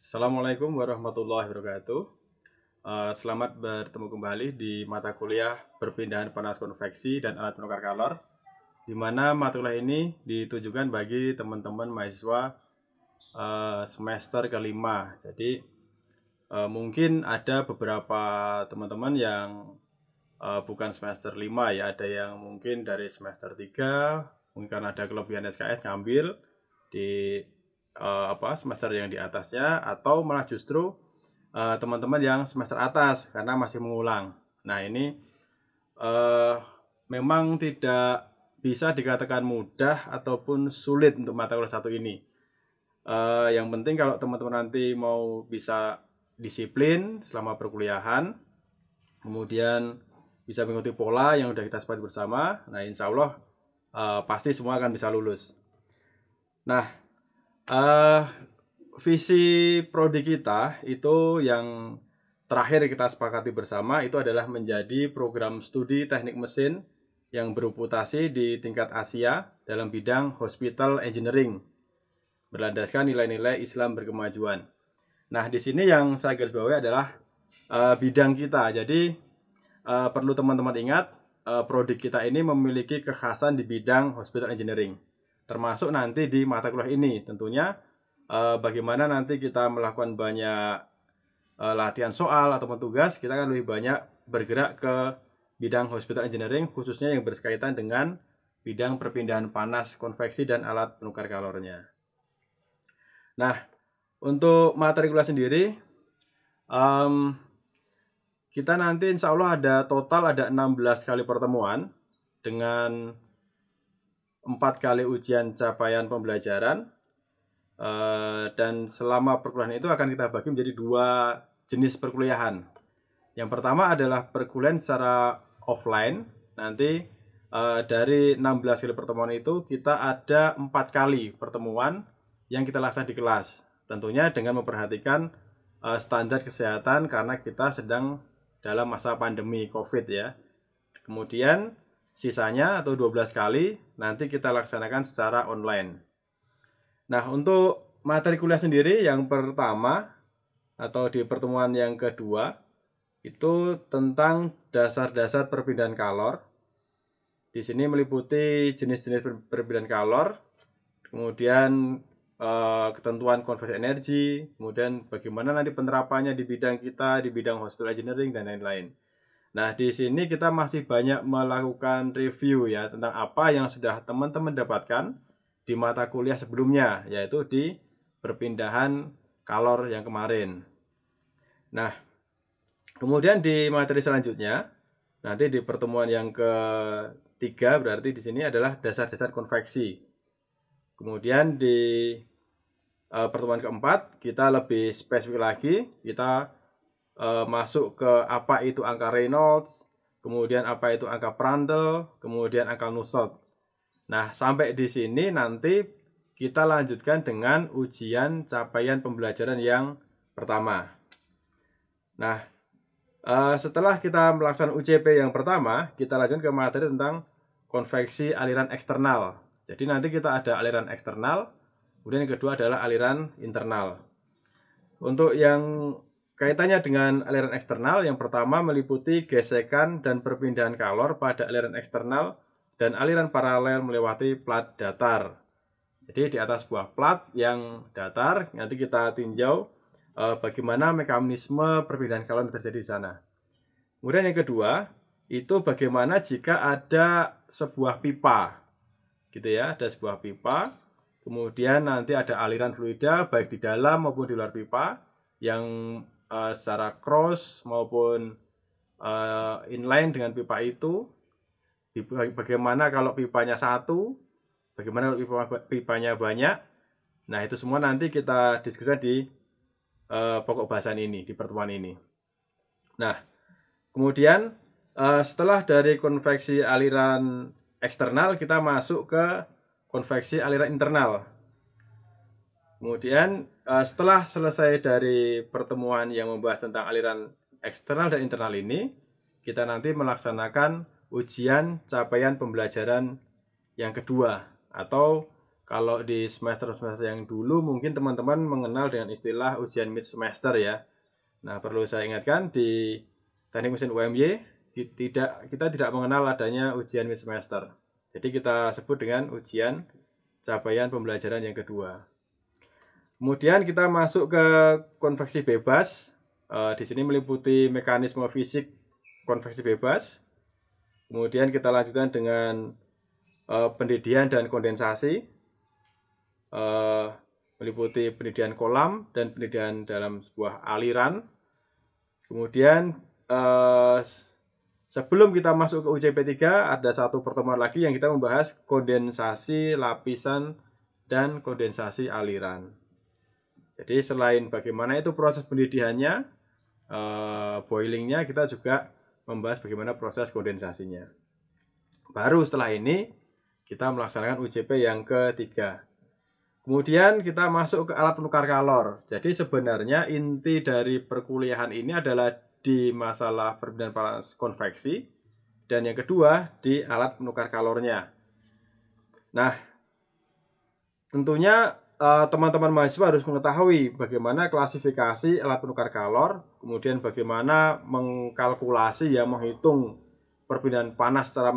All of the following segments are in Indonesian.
Assalamualaikum warahmatullahi wabarakatuh. Selamat bertemu kembali di mata kuliah perpindahan panas konveksi dan alat penukar kalor, di mana mata kuliah ini ditujukan bagi teman-teman mahasiswa semester kelima. Jadi mungkin ada beberapa teman-teman yang bukan semester 5 ya, ada yang mungkin dari semester 3, mungkin karena ada kelebihan SKS ngambil di semester yang di atasnya, atau malah justru teman-teman yang semester atas karena masih mengulang. Nah, ini memang tidak bisa dikatakan mudah ataupun sulit untuk mata kuliah satu ini. Yang penting kalau teman-teman nanti mau bisa disiplin selama perkuliahan, kemudian bisa mengikuti pola yang sudah kita sepakati bersama, nah insya Allah pasti semua akan bisa lulus. Nah, visi prodi kita itu yang terakhir kita sepakati bersama itu adalah menjadi program studi teknik mesin yang bereputasi di tingkat Asia dalam bidang hospital engineering, berlandaskan nilai-nilai Islam berkemajuan. Nah, di sini yang saya garis bawahi adalah bidang kita. Jadi perlu teman-teman ingat, prodi kita ini memiliki kekhasan di bidang hospital engineering, termasuk nanti di mata kuliah ini tentunya bagaimana nanti kita melakukan banyak latihan soal ataupun tugas, kita akan lebih banyak bergerak ke bidang hospital engineering, khususnya yang berkaitan dengan bidang perpindahan panas konveksi dan alat penukar kalornya. Nah, untuk materi kuliah sendiri, kita nanti insya Allah ada 16 kali pertemuan dengan 4 kali ujian capaian pembelajaran, dan selama perkuliahan itu akan kita bagi menjadi 2 jenis perkuliahan. Yang pertama adalah perkuliahan secara offline. Nanti dari 16 kali pertemuan itu kita ada 4 kali pertemuan yang kita laksanakan di kelas, tentunya dengan memperhatikan standar kesehatan karena kita sedang dalam masa pandemi COVID ya. Kemudian sisanya atau 12 kali nanti kita laksanakan secara online. Nah, untuk materi kuliah sendiri yang pertama atau di pertemuan yang kedua itu tentang dasar-dasar perpindahan kalor. Di sini meliputi jenis-jenis perpindahan kalor, kemudian ketentuan konversi energi, kemudian bagaimana nanti penerapannya di bidang kita, di bidang hospital engineering dan lain-lain. Nah, di sini kita masih banyak melakukan review ya tentang apa yang sudah teman-teman dapatkan di mata kuliah sebelumnya, yaitu di perpindahan kalor yang kemarin. Nah, kemudian di materi selanjutnya, nanti di pertemuan yang ketiga berarti di sini adalah dasar-dasar konveksi. Kemudian di pertemuan keempat kita lebih spesifik lagi, kita masuk ke apa itu angka Reynolds, kemudian apa itu angka Prandtl, kemudian angka Nusselt. Nah, sampai di sini nanti kita lanjutkan dengan ujian capaian pembelajaran yang pertama. Nah, setelah kita melaksanakan UCP yang pertama, kita lanjut ke materi tentang konveksi aliran eksternal. Jadi nanti kita ada aliran eksternal, kemudian yang kedua adalah aliran internal. Untuk yang kaitannya dengan aliran eksternal, yang pertama meliputi gesekan dan perpindahan kalor pada aliran eksternal dan aliran paralel melewati plat datar. Jadi di atas sebuah plat yang datar, nanti kita tinjau bagaimana mekanisme perpindahan kalor yang terjadi di sana. Kemudian yang kedua, itu bagaimana jika ada sebuah pipa, gitu ya, ada sebuah pipa, kemudian nanti ada aliran fluida baik di dalam maupun di luar pipa yang secara cross maupun inline dengan pipa itu. Bagaimana kalau pipanya satu, bagaimana kalau pipanya banyak. Nah, itu semua nanti kita diskusikan di pokok bahasan ini, di pertemuan ini. Nah, kemudian setelah dari konveksi aliran eksternal, kita masuk ke konveksi aliran internal. Kemudian setelah selesai dari pertemuan yang membahas tentang aliran eksternal dan internal ini, kita nanti melaksanakan ujian capaian pembelajaran yang kedua, atau Kalau di semester-semester yang dulu mungkin teman-teman mengenal dengan istilah ujian mid semester ya. Nah, perlu saya ingatkan di Teknik Mesin UMY kita tidak mengenal adanya ujian mid semester. Jadi kita sebut dengan ujian capaian pembelajaran yang kedua. Kemudian kita masuk ke konveksi bebas. Di sini meliputi mekanisme fisik konveksi bebas. Kemudian kita lanjutkan dengan pendidih dan kondensasi. Meliputi pendidih kolam dan pendidih dalam sebuah aliran. Kemudian sebelum kita masuk ke UJP 3 ada satu pertemuan lagi yang kita membahas kondensasi lapisan dan kondensasi aliran. Jadi selain bagaimana itu proses pendidihannya, boilingnya, kita juga membahas bagaimana proses kondensasinya. Baru setelah ini kita melaksanakan UJP yang ketiga. Kemudian kita masuk ke alat penukar kalor. Jadi sebenarnya inti dari perkuliahan ini adalah di masalah perbedaan panas konveksi, dan yang kedua di alat penukar kalornya. Nah, tentunya teman-teman mahasiswa harus mengetahui bagaimana klasifikasi alat penukar kalor, kemudian bagaimana mengkalkulasi ya, menghitung perbedaan panas secara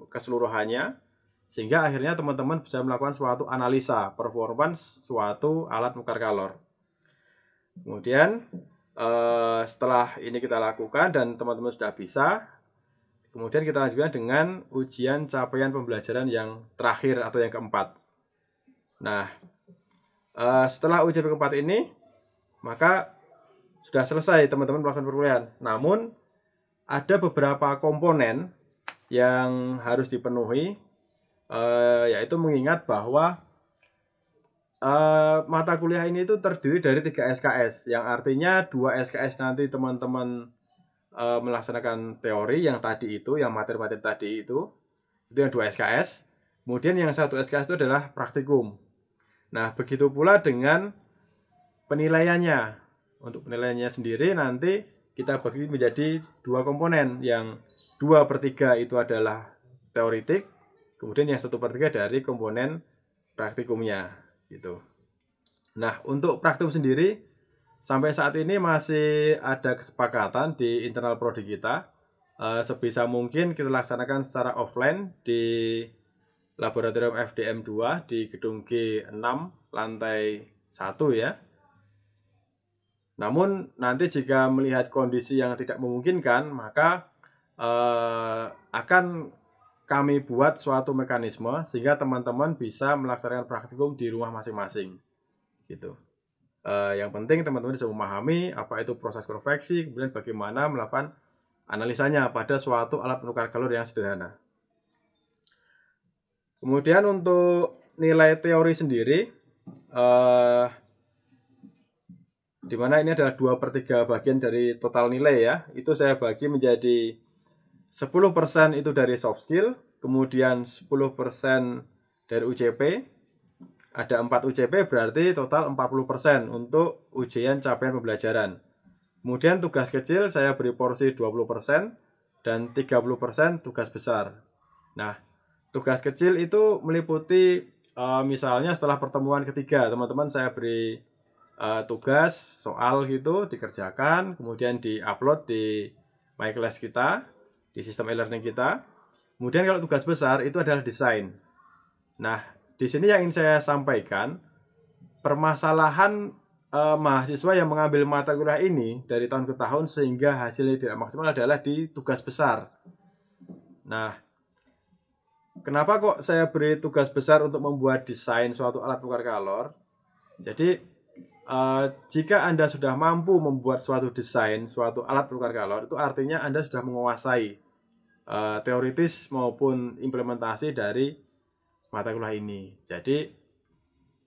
keseluruhannya, sehingga akhirnya teman-teman bisa melakukan suatu analisa performance suatu alat penukar kalor. Kemudian setelah ini kita lakukan dan teman-teman sudah bisa, kemudian kita lanjutkan dengan ujian capaian pembelajaran yang terakhir atau yang keempat. Nah, setelah ujian keempat ini, maka sudah selesai teman-teman pelaksanaan perkuliahan. Namun ada beberapa komponen yang harus dipenuhi, yaitu mengingat bahwa mata kuliah ini itu terdiri dari 3 SKS, yang artinya 2 SKS nanti teman-teman melaksanakan teori yang tadi itu, yang materi-materi tadi itu yang 2 SKS. Kemudian yang 1 SKS itu adalah praktikum. Nah, begitu pula dengan penilaiannya. Untuk penilaiannya sendiri nanti kita bagi menjadi 2 komponen, yang 2/3 itu adalah teoritik, kemudian yang 1/3 dari komponen praktikumnya gitu. Nah, untuk praktikum sendiri sampai saat ini masih ada kesepakatan di internal prodi kita, sebisa mungkin kita laksanakan secara offline di Laboratorium FDM 2 di gedung G6 lantai 1 ya. Namun nanti jika melihat kondisi yang tidak memungkinkan, maka akan kami buat suatu mekanisme sehingga teman-teman bisa melaksanakan praktikum di rumah masing-masing gitu. Yang penting teman-teman bisa memahami apa itu proses konveksi, kemudian bagaimana melakukan analisanya pada suatu alat penukar kalor yang sederhana. Kemudian untuk nilai teori sendiri, di mana ini adalah 2/3 bagian dari total nilai ya, itu saya bagi menjadi 10% itu dari soft skill, kemudian 10% dari UJP, ada 4 UJP berarti total 40% untuk ujian capaian pembelajaran. Kemudian tugas kecil saya beri porsi 20% dan 30% tugas besar. Nah, tugas kecil itu meliputi misalnya setelah pertemuan ketiga, teman-teman saya beri tugas soal gitu dikerjakan, kemudian di-upload di MyClass kita, di sistem e-learning kita. Kemudian kalau tugas besar itu adalah desain. Nah, di sini yang ingin saya sampaikan, permasalahan mahasiswa yang mengambil mata kuliah ini dari tahun ke tahun sehingga hasilnya tidak maksimal adalah di tugas besar. Nah, kenapa kok saya beri tugas besar untuk membuat desain suatu alat penukar kalor? Jadi jika Anda sudah mampu membuat suatu desain, suatu alat penukar kalor, itu artinya Anda sudah menguasai teoritis maupun implementasi dari mata kuliah ini. Jadi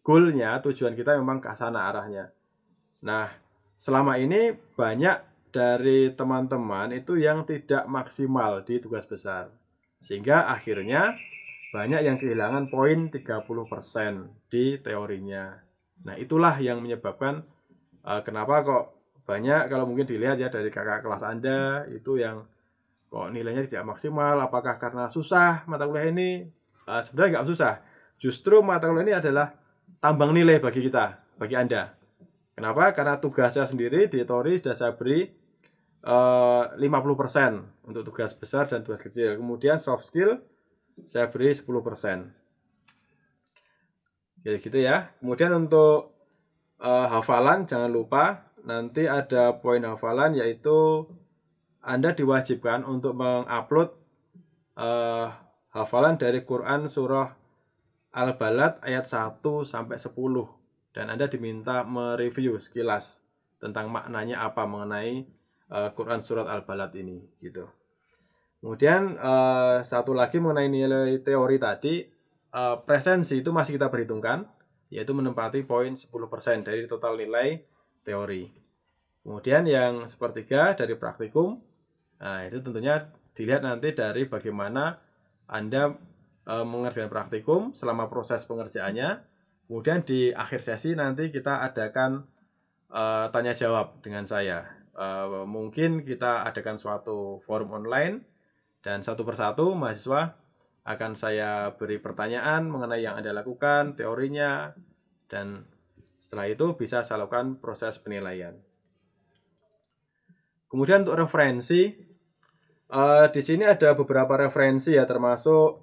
goalnya, tujuan kita memang ke sana arahnya. Nah, selama ini banyak dari teman-teman itu yang tidak maksimal di tugas besar, sehingga akhirnya banyak yang kehilangan poin 30% di teorinya. Nah, itulah yang menyebabkan kenapa kok banyak, kalau mungkin dilihat ya dari kakak kelas Anda itu yang kok nilainya tidak maksimal. Apakah karena susah mata kuliah ini? Sebenarnya nggak susah, justru mata kuliah ini adalah tambang nilai bagi kita, bagi Anda. Kenapa? Karena tugasnya sendiri di teori sudah saya beri 50% untuk tugas besar dan tugas kecil. Kemudian soft skill saya beri 10%. Ya gitu ya. Kemudian untuk hafalan jangan lupa nanti ada poin hafalan, yaitu Anda diwajibkan untuk mengupload hafalan dari Quran surah Al-Balad ayat 1 sampai 10, dan Anda diminta mereview sekilas tentang maknanya apa mengenai Quran surat Al-Balad ini gitu. Kemudian satu lagi mengenai nilai teori tadi, presensi itu masih kita perhitungkan, yaitu menempati poin 10% dari total nilai teori. Kemudian yang sepertiga dari praktikum, nah itu tentunya dilihat nanti dari bagaimana Anda mengerjakan praktikum selama proses pengerjaannya. Kemudian di akhir sesi nanti kita adakan tanya jawab dengan saya. Mungkin kita adakan suatu forum online, dan satu persatu mahasiswa akan saya beri pertanyaan mengenai yang Anda lakukan, teorinya, dan setelah itu bisa saya lakukan proses penilaian. Kemudian untuk referensi, di sini ada beberapa referensi ya, termasuk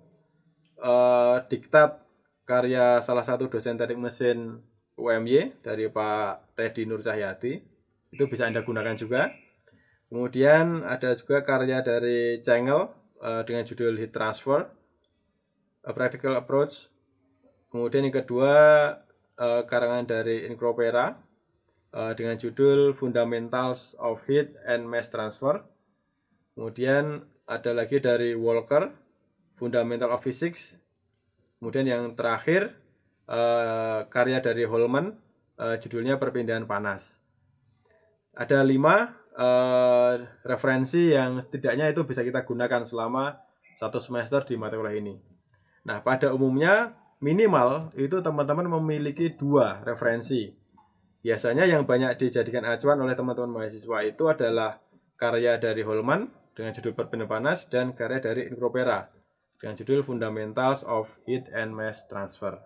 diktat karya salah satu dosen teknik mesin UMY dari Pak Teddy Nur Cahyati, itu bisa Anda gunakan juga. Kemudian ada juga karya dari Cengel dengan judul Heat Transfer, A Practical Approach. Kemudian yang kedua karangan dari Incropera dengan judul Fundamentals of Heat and Mass Transfer. Kemudian ada lagi dari Walker, Fundamental of Physics. Kemudian yang terakhir karya dari Holman, judulnya Perpindahan Panas. Ada 5 referensi yang setidaknya itu bisa kita gunakan selama 1 semester di mata kuliah ini. Nah, pada umumnya minimal itu teman-teman memiliki 2 referensi. Biasanya yang banyak dijadikan acuan oleh teman-teman mahasiswa itu adalah karya dari Holman dengan judul Perpindahan Panas dan karya dari Incropera dengan judul Fundamentals of Heat and Mass Transfer.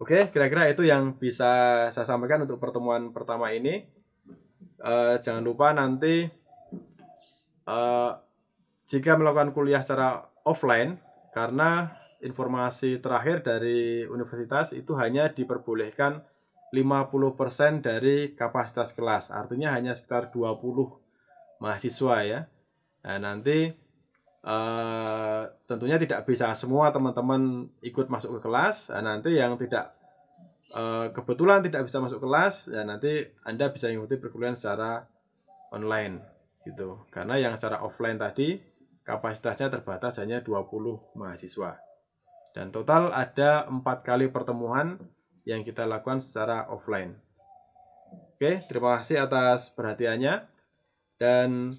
Oke, kira-kira itu yang bisa saya sampaikan untuk pertemuan pertama ini. Jangan lupa nanti jika melakukan kuliah secara offline, karena informasi terakhir dari universitas itu hanya diperbolehkan 50% dari kapasitas kelas, artinya hanya sekitar 20 mahasiswa ya. Nah, nanti tentunya tidak bisa semua teman-teman ikut masuk ke kelas. Nah, nanti yang tidak kebetulan tidak bisa masuk kelas, ya nanti Anda bisa mengikuti perkuliahan secara online gitu. Karena yang secara offline tadi kapasitasnya terbatas hanya 20 mahasiswa. Dan total ada 4 kali pertemuan yang kita lakukan secara offline. Oke, terima kasih atas perhatiannya. Dan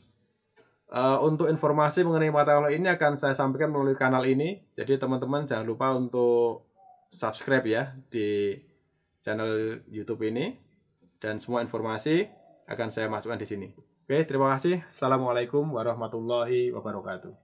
untuk informasi mengenai mata kuliah ini akan saya sampaikan melalui kanal ini. Jadi teman-teman jangan lupa untuk subscribe ya di channel YouTube ini. Dan semua informasi akan saya masukkan di sini. Oke, terima kasih. Assalamualaikum warahmatullahi wabarakatuh.